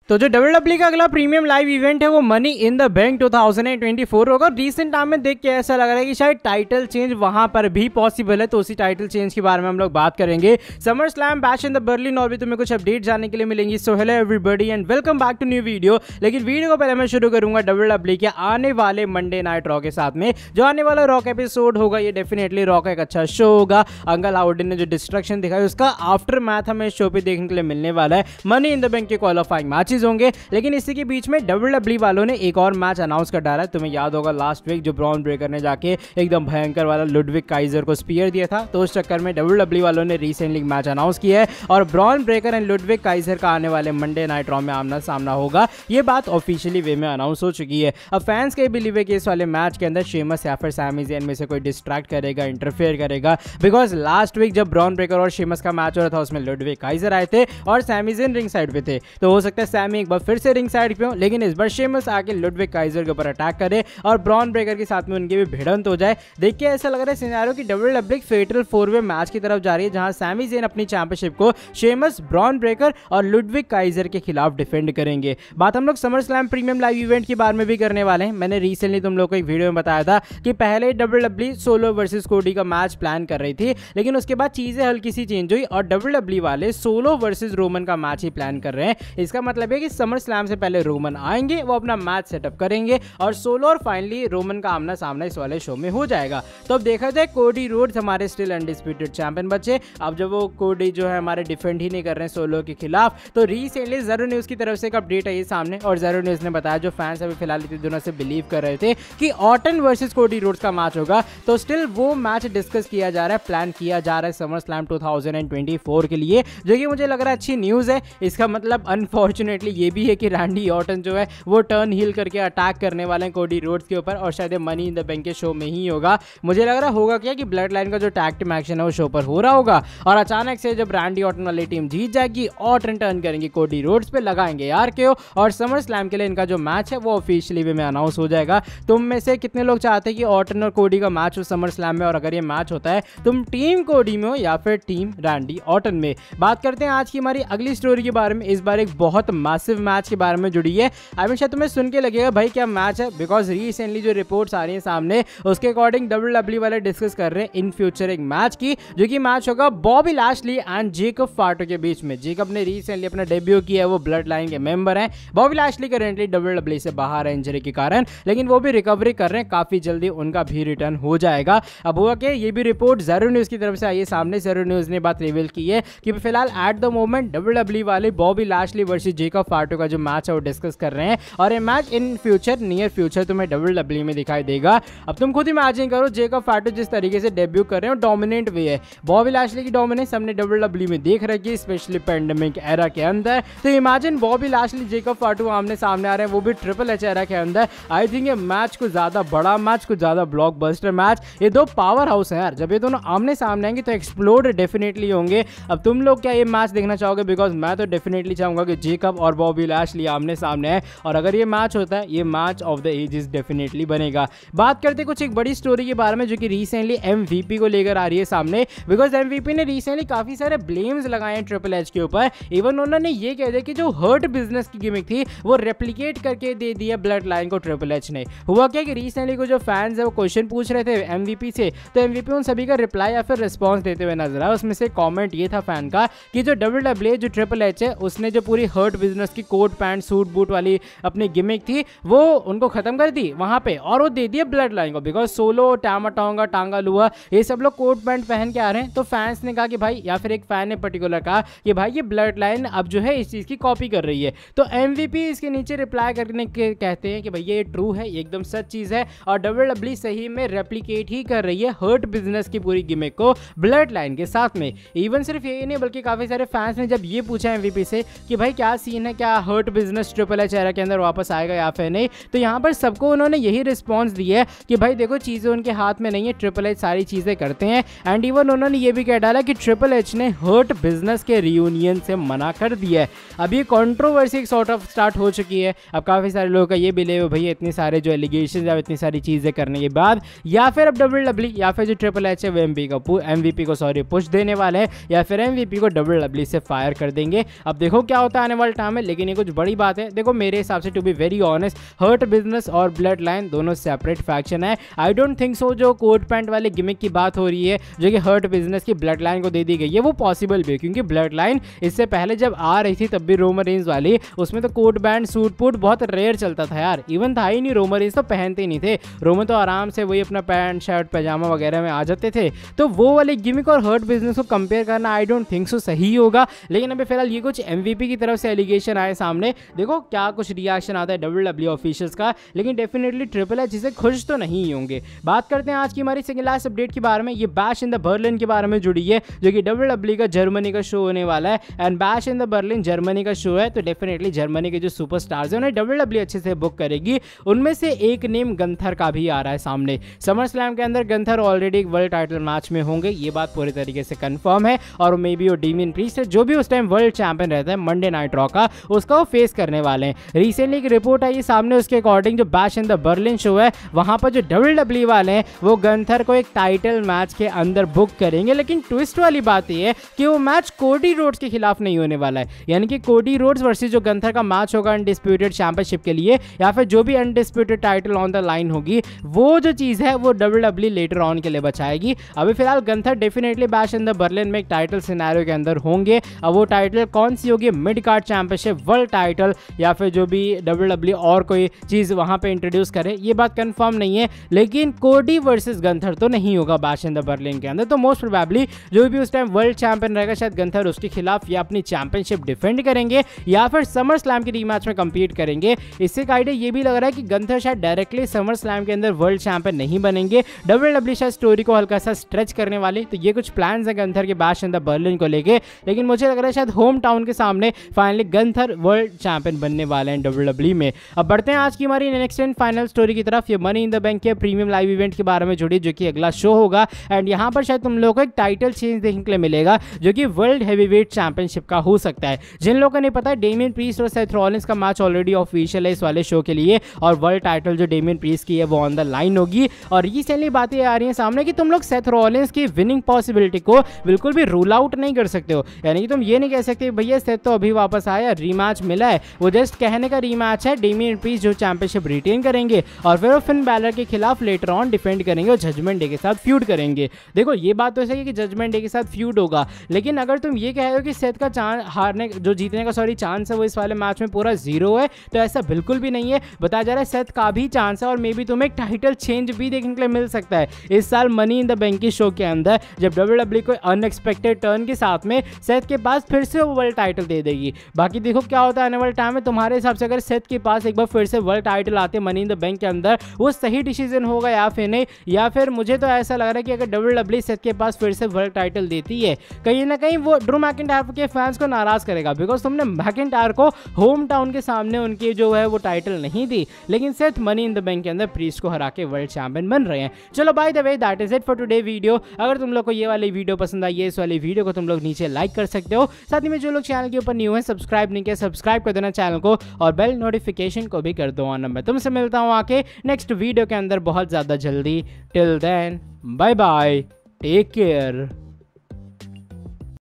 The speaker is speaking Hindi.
तो जो WWE का अगला प्रीमियम लाइव इवेंट है वो मनी इन द बैंक 2024 होगा। रिसेंट टाइम में देख के ऐसा लग रहा है कि शायद टाइटल चेंज वहां पर भी पॉसिबल है, तो उसी टाइटल चेंज के बारे में हम लोग बात करेंगे। SummerSlam Bash in the Berlin और भी तुम्हें कुछ अपडेट जानने के लिए मिलेंगी। So hello everybody and welcome back to new video. लेकिन वीडियो को पहले मैं शुरू करूंगा WWE के आने वाले मंडे नाइट रॉ के साथ में। जो आने वाला रॉ का एपिसोड होगा ये डेफिनेटली रॉ का एक अच्छा शो होगा। अंकल हाउडन ने जो डिस्ट्रक्शन दिखाई उसका आफ्टर मैथ हमें शो पे देखने के लिए मिलने वाला है। मनी इन द बैंक के क्वालिफाइंग मैचेस होंगे, लेकिन इसी के बीच में WWE वालों ने एक और मैच अनाउंस कर डाला है। तुम्हें याद होगा लास्ट वीक जो ब्रॉन ब्रेकर ने जाके एकदम भयंकर वाला लुडविग काइजर को स्पीयर दिया था, तो उस चक्कर में WWE वालों ने रिसेंटली मैच अनाउंस किया है और Bron Breakker and Ludwig Kaizer का आने वाले मंडे नाइट रॉ में आमना सामना होगा। ये बात ऑफिशियली वे में अनाउंस हो चुकी है। अब फैंस के बिलीव है कि इस वाले मैच के अंदर शेमस या फिर सैमी ज़ेन में से कोई डिस्ट्रैक्ट करेगा, इंटरफेयर करेगा, बिकॉज लास्ट वीक जब ब्रॉन ब्रेकर और शेमस का मैच हो रहा था उसमें लुडविग काइजर आए थे और सैमी ज़ेन रिंग साइड पे थे, तो हो सकता है सैमी एक बार फिर से रिंग साइड पे हो, लेकिन इस बार शेमस आके लुडविग काइजर के ऊपर अटैक करे और ब्रॉन ब्रेकर के साथ में उनकी भी भिड़ंत हो जाए। देख के ऐसा लग रहा है सिनेरियो कि WWE फेटल 4-वे मैच की तरफ जा रही है, जहां सैमी ज़ेन अपनी चैंपियनशिप को शेमस, ब्रॉन ब्रेकर और लुडविग काइजर के खिलाफ डिफेंड करेंगे। बात हम लोग summer slam premium live event के बारे में भी करने वाले हैं। मैंने रिसेंटली तुम लोग को एक वीडियो में बताया था कि पहले WWE सोलो वर्सेस कोडी का मैच प्लान कर रही थी, लेकिन उसके बाद चीजें हल्की सी चेंज हुई और WWE वाले सोलो वर्सेस रोमन का मैच ही प्लान कर रहे हैं। इसका मतलब है कि समर स्लैम से पहले रोमन आएंगे, वो अपना मैच सेटअप करेंगे और सोलो और फाइनली रोमन का आमना सामना इस वाले शो में हो जाएगा। तो अब देखा जाए कोडी रोड्स हमारे स्टिल अनडिस्प्यूटेड चैंपियन बचे। अब जब वो कोडी जो है हमारे डिफेंड ही नहीं कर रहे हैं सोलो के खिलाफ, तो रिसेंटली ज़रूर न्यूज़ की तरफ से एक अपडेट आई सामने और ज़रूर न्यूज़ ने बताया, जो फैंस अभी फिलहाल इतने दिनों से बिलीव कर रहे थे कि ऑर्टन वर्सेस कोडी रोड्स का मैच होगा, तो स्टिल वो मैच डिस्कस किया जा रहा है, प्लान किया जा रहा है समर स्लैम 2024 के लिए, जो कि मुझे लग रहा है अच्छी न्यूज़ है। इसका मतलब अनफॉर्चुनेटली ये भी है कि रैंडी ऑर्टन जो है वो टर्न हील करके अटैक करने वाले हैं कोडी रोड्स के ऊपर और शायद मनी इन द बैंक के शो में ही होगा। मुझे लग रहा होगा क्या कि ब्लड लाइन का जो टैग टीम एक्शन है वो शो पर हो रहा होगा और अचानक से जब रैंडी ऑर्टन वाली टीम जीत जाएगी, ऑर्टन टर्न करेंगे कोडी रोड्स पे, लगाएंगे RKO और समर स्लैम के लिए इनका जो मैच है वो ऑफिशियली वे में अनाउंस हो जाएगा। तुम में से कितने लोग चाहते हैं कि ऑर्टन और कोडी का मैच हो समर स्लैम में, और अगर ये मैच होता है तुम टीम कोडी में हो या फिर टीम रैंडी ऑर्टन में? बात करते हैं आज की हमारी अगली स्टोरी के बारे में। इस बार एक बहुत मैसिव मैच के बारे में जुड़ी है। आई मीन शायद तुम्हें सुन के लगेगा भाई क्या मैच है, बिकॉज रिसेंटली जो रिपोर्ट्स आ रही हैं सामने उसके अकॉर्डिंग WWE वाले डिस्कस कर रहे हैं इन फ्यूचर एक मैच की, जो कि मैच होगा बॉबी लैशली एंड जेकब फाटो के बीच में। जेकब ने रिसेंटली अपना डेब्यू किया है, वो ब्लड लाइन के मेंबर हैं। बॉबी लैशली करेंटली WWE से बाहर है इंजरी के कारण, लेकिन वो भी रिकवरी कर रहे हैं, काफी जल्दी उनका भी रिटर्न हो जाएगा। अब हुआ कि ये भी रिपोर्ट ज़रूर न्यूज़ की तरफ से आई है सामने। ज़रूर न्यूज़ ने बात रिवील की है कि फिलहाल एट द मोमेंट WWE वाले बॉबी लैशली वर्सेस जेकब फाटो का जो मैच है वो डिस्कस कर रहे हैं और ये match in future near future तुम्हें WWE में दिखाई देगा। अब तुम खुद इमेजिन करो जेकब फाटो जिस तरीके से डेब्यू कर रहे हैं डोमिनेंट वे है। बॉबी लैशली की डोमिनेंस हमने WWE में देख रखी है, स्पेशली पेंडेमिक एरा के अंदर। तो इमेजिन बॉबी लैशली जेकब फाटो आमने सामने आ रहे हैं, वो भी ट्रिपल एच एरा के अंदर। आई थिंक ये मैच को ज़्यादा बड़ा मैच, को ज़्यादा ब्लॉकबस्टर मैच। ये दो पावर हाउस है यार, जब ये दोनों आमने सामने आएंगे तो एक्सप्लोड डेफिनेटली होंगे। अब तुम लोग क्या ये मैच देखना चाहोगे? बिकॉज मैं तो डेफिनेटली चाहूंगा कि जेकब और बॉबी लैशली आमने सामने है, और अगर ये मैच होता है ये match of the ages definitely बनेगा। बात करते कुछ एक बड़ी स्टोरी के बारे में जो कि रिसेंटली MVP को लेकर आ रही है सामने, बिकॉज MVP ने रिसेंटली काफी सारे ब्लेम्स लगाए हैं ट्रिपल एच के ऊपर। इवन उन्होंने ये कह दिया कि जो हर्ट बिजनेस की गिमिक थी वो रेप्लिकेट करके दे दिया ब्लड लाइन को ट्रिपल एच ने। हुआ क्या कि रिसेंटली को जो फैंस है वो क्वेश्चन पूछ रहे थे MVP से, तो MVP उन सभी का रिप्लाई या फिर रिस्पॉन्स देते हुए नजर आया। उसमें से कॉमेंट ये था फैन का कि जो WWE जो ट्रिपल एच है उसने जो पूरी हर्ट बिजनेस की कोट पैंट सूट बूट वाली अपनी गिमिक थी वो उनको खत्म कर दी वहां पे और वो दे दिया ब्लड लाइन को, बिकॉज सोलो, टामाटोंगा, टांगा लुआ ये सब लोग कोट पैंट पहन के आ रहे हैं। तो फैंस ने कहा कि भाई, या फिर एक फैन ने पर्टिकुलर कहा कि भाई ये ब्लड लाइन अब जो है इस चीज़ की कॉपी कर रही है। तो MVP इसके नीचे रिप्लाई करने के कहते हैं कि भैया ये ट्रू है, ये एकदम सच चीज़ है और WWE सही में रेप्लिकेट ही कर रही है हर्ट बिजनेस की पूरी गिमिक को ब्लड लाइन के साथ में। इवन सिर्फ ये नहीं बल्कि काफ़ी सारे फैंस ने जब ये पूछा MVP से कि भाई क्या सीन है, क्या Hurt Business triple H era के अंदर वापस आएगा या फिर नहीं, तो यहाँ पर सबको उन्होंने यही रिस्पॉन्स दिया है कि भाई देखो चीज़ें उनके हाथ में नहीं है, ट्रिपल एच सारी चीज़ें करते हैं। एंड इवन उन्होंने ये भी कह डाला कि ट्रिपल एच ने हर्ट बिजनेस के रियूनियन से मना कर दिया है। अब ये कंट्रोवर्सी एक सॉर्ट ऑफ स्टार्ट हो चुकी है। अब काफ़ी सारे लोगों का ये बिलीव है भैया इतनी सारे जो एलिगेशन या इतनी सारी चीज़ें करने के बाद या फिर अब WWE या फिर जो ट्रिपल एच है वो MVP को पुश देने वाले हैं या फिर MVP को WWE से फायर कर देंगे। अब देखो क्या होता है आने वाले टाइम में, लेकिन ये कुछ बड़ी बात है। देखो मेरे हिसाब से टू बी वेरी ऑनेस्ट, हर्ट बिजनेस और ब्लड लाइन दोनों सेपरेट फैक्शन है। आई डोंट थिंक सो जो कोट पैंट वाले गिमिक की बात हो रही है जो कि हर्ट बिजनेस की ब्लड लाइन को दे दी गई है, वो पॉसिबल भी है, क्योंकि ब्लड लाइन इससे पहले जब आ रही थी तब भी रोमन रेंज वाली, उसमें तो कोट बैंड सूट पूट बहुत रेयर चलता था यार, इवन था ही नहीं, रोमन रेंज तो पहनते ही नहीं थे, रोमन तो आराम से वही अपना पैंट शर्ट पैजामा वगैरह में आ जाते थे। तो वो वाले गिमिक और हर्ट बिजनेस को कंपेयर करना आई डोंट थिंक सो सही होगा। लेकिन अभी फिलहाल ये कुछ MVP की तरफ से एलिगेशन आए सामने, देखो क्या कुछ रिएक्शन आता है WWE ऑफिशियल्स का, लेकिन डेफिनेटली ट्रिपल एच जिसे खुश तो नहीं होंगे। बात करते हैं आज की हमारी सेकंड लास्ट अपडेट के बारे में, ये बैश इन द बर्लिन के बारे में जुड़ी है, जो कि WWE का जर्मनी का शो होने वाला है। And bash in the Berlin Germany का शो है, तो डेफिनेटली जर्मनी के जो सुपरस्टार्स हैं उन्हें WWE अच्छे से बुक करेगी। उनमें से एक नेम गंथर का भी आ रहा है सामने। समर स्लैम के अंदर गंथर ऑलरेडी एक वर्ल्ड टाइटल मैच में होंगे, ये बात पूरी तरीके से कंफर्म है, और मे बी वो डेमियन प्रीस्ट है जो भी उस टाइम वर्ल्ड चैंपियन रहता है मंडे नाइट रॉ का, उसका वो फेस करने वाले हैं। रिसेंटली एक रिपोर्ट आई सामने, उसके अकॉर्डिंग जो bash in the Berlin show है वहां पर जो WWE वाले हैं वो गंथर को एक टाइटल मैच के अंदर बुक करेंगे। लेकिन ट्विस्ट वाली बात यह है कि वो मैच कोडी रोड्स के खिलाफ नहीं होने वाला है, यानी कि कोडी रोड्स वर्सेस जो गंथर का मैच होगा अनडिस्प्यूटेड चैंपियनशिप के लिए, या फिर जो भी undisputed title on the line होगी, वो जो चीज है वो WWE लेटर ऑन के लिए बचाएगी। अभी फिलहाल Gunther definitely bash in the Berlin में एक टाइटल सिनेरियो के अंदर होंगे। अब वो टाइटल कौन सी होगी, mid card championship, world title, या फिर जो भी WWE और कोई चीज वहां पे इंट्रोड्यूस करे, ये बात कंफर्म नहीं है। लेकिन कोडी वर्सेस गंथर तो नहीं होगा बैश इन द बर्लिन के अंदर, तो मोस्ट प्रोबेबली जो भी उस टाइम वर्ल्ड चैंपियन रहेगा शायद गंथर उसके खिलाफ या अपनी चैंपियनशिप डिफेंड करेंगे या फिर समर स्लैम की रीमैच में कंपीट करेंगे। इससे एक आइडिया ये भी लग रहा है कि गंथर शायद डायरेक्टली समर स्लैम के अंदर वर्ल्ड चैंपियन नहीं बनेंगे, WWE शायद स्टोरी को हल्का सा स्ट्रेच करने वाले। तो ये कुछ प्लान्स है गंथर के बैश इन द बर्लिन को लेके, लेकिन मुझे लग रहा है शायद होम टाउन के सामने फाइनली गंथर वर्ल्ड चैंपियन बनने वाले हैं WWE में। अब बढ़ते हैं आज की हमारी नेक्स्ट एंड फाइनल स्टोरी की तरफ। ये मनी इन द बैंक के प्रीमियम लाइव इवेंट के बारे में जुड़ी, जो कि अगला शो होगा, एंड यहाँ पर शायद तुम लोगों को एक टाइटल चेंज देखने के लिए मिलेगा जो कि वर्ल्ड हैवीवेट चैंपियनशिप का हो सकता है। जिन लोगों को नहीं पता, डेमियन प्रीस्ट और सेथ रॉलिंस का मैच ऑलरेडी ऑफिशियल है इस वाले शो के लिए, और वर्ल्ड टाइटल जो डेमियन प्रीस्ट की है वो ऑन द लाइन होगी। और रिसेंटली बातें आ रही हैं सामने कि तुम लोग सेथ रॉलिंस की विनिंग पॉसिबिलिटी को बिल्कुल भी रूल आउट नहीं कर सकते हो, यानी कि तुम ये नहीं कह सकते भैया सेथ तो अभी वापस आया, रीमैच मिला है, वो जस्ट कहने का रीमैच है। डेमियन प्रीस्ट जो चैंपियनशिप रिटेन करेंगे और फिर वो फिन बैलर के खिलाफ लेटर ऑन डिफेंड करेंगे और जजमेंट डे के साथ फ्यूड करेंगे। देखो ये बात तो सही है कि जजमेंट डे के साथ फ्यूड होगा, लेकिन अगर तुम ये कह रहे हो कि सेथ का चांस हारने जो जीतने का चांस है वो इस वाले मैच में पूरा 0 है, तो ऐसा बिल्कुल भी नहीं है। बताया जा रहा है सेथ का भी चांस है, और मे बी तुम्हें एक टाइटल चेंज भी देखने के लिए मिल सकता है इस साल मनी इन द बैंक की शो के अंदर, जब WWE को अनएक्सपेक्टेड टर्न के साथ में सेथ के पास फिर से वो वर्ल्ड टाइटल दे देगी। बाकी देखो क्या होता है आने वाले टाइम में। तुम्हारे हिसाब से अगर सेथ के पास एक बार फिर से वर्ल्ड टाइटल आते मनी इन द बैंक के अंदर, वो सही डिसीजन होगा या फिर नहीं, या फिर मुझे तो ऐसा लग रहा है कि अगर WWE सेथ के पास फिर से वर्ल्ड टाइटल देती है, कहीं ना कहीं वो ड्रू मैकिंटायर के फैंस को नाराज करेगा, बिकॉज तुमने मैकिंटायर को होम टाउन के सामने उनकी जो है वो टाइटल नहीं दी, लेकिन Seth money in the bank के अंदर प्रीस्ट को हरा के वर्ल्ड चैंपियन बन रहे हैं। चलो by the way that is it for today video. अगर तुम लोग को ये वाली वीडियो पसंद आई है, इस वाली वीडियो को तुम लोग नीचे लाइक कर सकते हो। साथ ही में जो लोग चैनल के ऊपर न्यू है, सब्सक्राइब नहीं किया, सब्सक्राइब कर देना चैनल को, और बेल नोटिफिकेशन को भी कर दो ऑन। मैं तुमसे मिलता हूँ आके नेक्स्ट वीडियो के अंदर बहुत ज़्यादा जल्दी। Till then bye bye, take care.